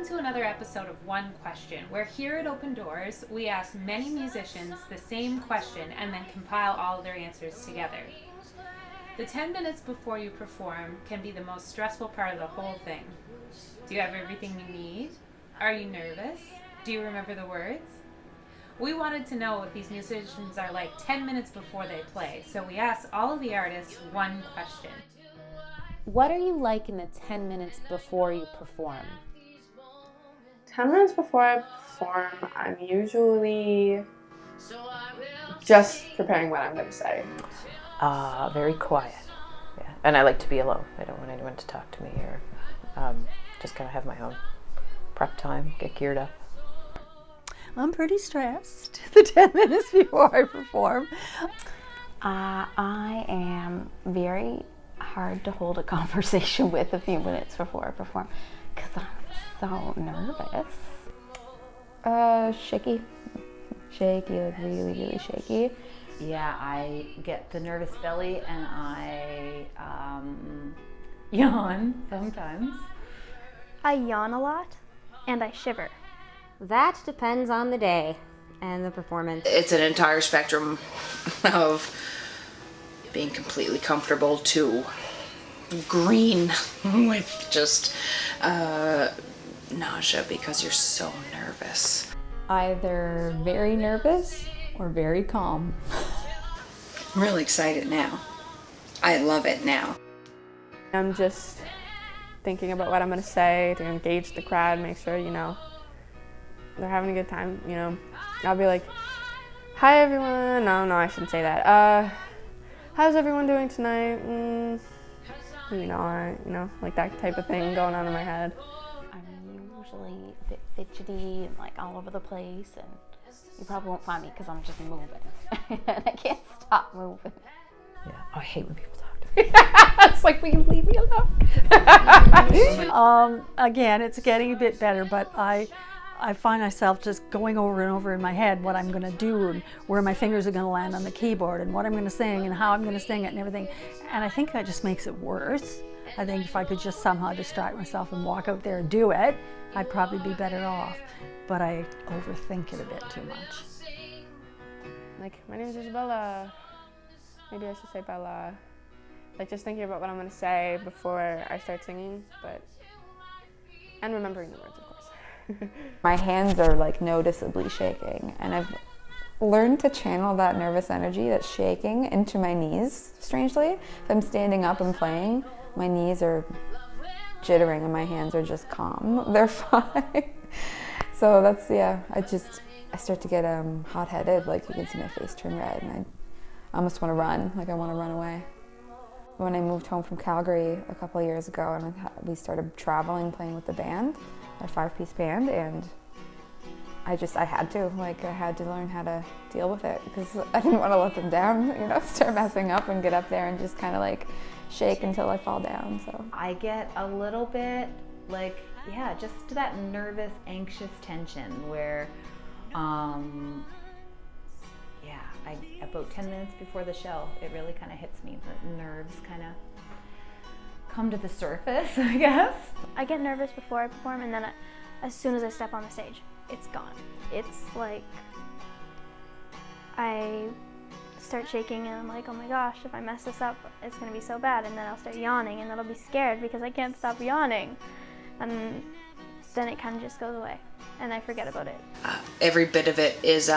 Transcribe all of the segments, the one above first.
Welcome to another episode of One Question, where here at Open Doors, we ask many musicians the same question and then compile all of their answers together. The 10 minutes before you perform can be the most stressful part of the whole thing. Do you have everything you need? Are you nervous? Do you remember the words? We wanted to know what these musicians are like 10 minutes before they play, so we asked all of the artists one question. What are you like in the 10 minutes before you perform? 10 minutes before I perform, I'm usually just preparing what I'm going to say. Very quiet. Yeah, and I like to be alone. I don't want anyone to talk to me or just kind of have my own prep time, get geared up. I'm pretty stressed the 10 minutes before I perform. I am very hard to hold a conversation with a few minutes before I perform because I'm so nervous. Shaky, like really shaky. Yeah, I get the nervous belly and I yawn sometimes. I yawn a lot and I shiver. That depends on the day and the performance. It's an entire spectrum of being completely comfortable to green with just nausea because you're so nervous. Either very nervous or very calm. I'm really excited now. I love it now. I'm just thinking about what I'm going to say to engage the crowd, make sure, they're having a good time, I'll be like, hi everyone. No, I shouldn't say that. How's everyone doing tonight? Like that type of thing going on in my head. I'm usually a bit fidgety and like all over the place, and you probably won't find me because I'm just moving. And I can't stop moving. Yeah, I hate when people talk to me. It's like, will you leave me alone? Again, it's getting a bit better, but I find myself just going over and over in my head what I'm going to do and where my fingers are going to land on the keyboard and what I'm going to sing and how I'm going to sing it and everything. And I think that just makes it worse. I think if I could just somehow distract myself and walk out there and do it, I'd probably be better off. But I overthink it a bit too much. Like, my name is Isabella. Maybe I should say Bella. Like, just thinking about what I'm going to say before I start singing, and remembering the words, of course. My hands are like noticeably shaking, and I've learned to channel that nervous energy, that shaking, into my knees, strangely. If I'm standing up and playing, my knees are jittering and my hands are just calm. They're fine. So that's, I start to get hot-headed, like you can see my face turn red, and I almost want to run, like I want to run away. When I moved home from Calgary a couple of years ago and we started traveling, playing with the band, a 5-piece band, and I had to learn how to deal with it because I didn't want to let them down, start messing up and get up there and just kind of like shake until I fall down. So I get a little bit like, just that nervous, anxious tension where, about 10 minutes before the show, it really kind of hits me. The nerves kind of come to the surface, I guess. I get nervous before I perform, and then as soon as I step on the stage, it's gone. It's like I start shaking and I'm like, oh my gosh, if I mess this up, it's going to be so bad. And then I'll start yawning and then I'll be scared because I can't stop yawning. And then it kind of just goes away and I forget about it. Every bit of it is,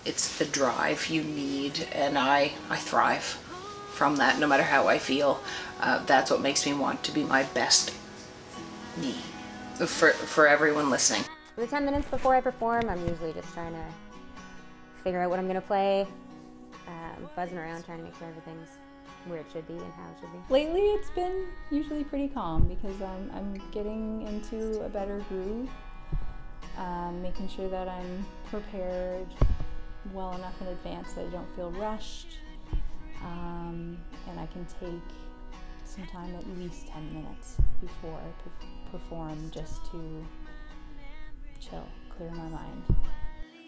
it's the drive you need, and I thrive from that no matter how I feel. That's what makes me want to be my best me for everyone listening. The 10 minutes before I perform, I'm usually just trying to figure out what I'm going to play, buzzing around trying to make sure everything's where it should be and how it should be. Lately it's been usually pretty calm because I'm getting into a better groove, making sure that I'm prepared well enough in advance that I don't feel rushed, and I can take some time, at least 10 minutes before I perform, just to chill, clear my mind.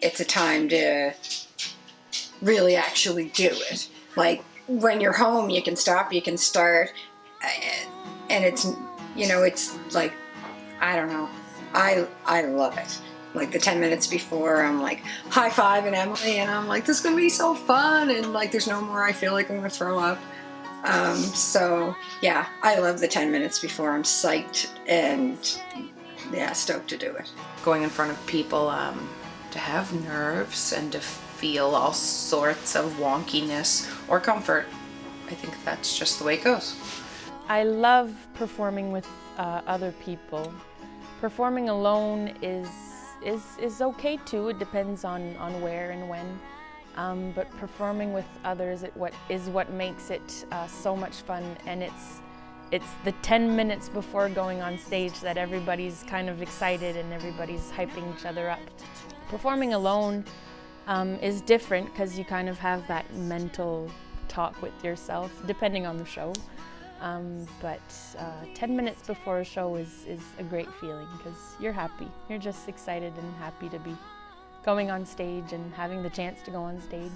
It's a time to really actually do it. Like, when you're home, you can stop, you can start, and it's, it's like, I don't know, I love it. Like the 10 minutes before, I'm like high-fiving Emily, and I'm like, this is gonna be so fun, and like there's no more I feel like I'm gonna throw up. So yeah, I love the 10 minutes before. I'm psyched and yeah, stoked to do it. Going in front of people, to have nerves and to feel all sorts of wonkiness or comfort, I think that's just the way it goes. I love performing with other people. Performing alone is okay too. It depends on where and when. But performing with others is what makes it so much fun, and it's the 10 minutes before going on stage that everybody's kind of excited and everybody's hyping each other up. Performing alone is different because you kind of have that mental talk with yourself, depending on the show. But 10 minutes before a show is a great feeling because you're happy. You're just excited and happy to be going on stage and having the chance to go on stage.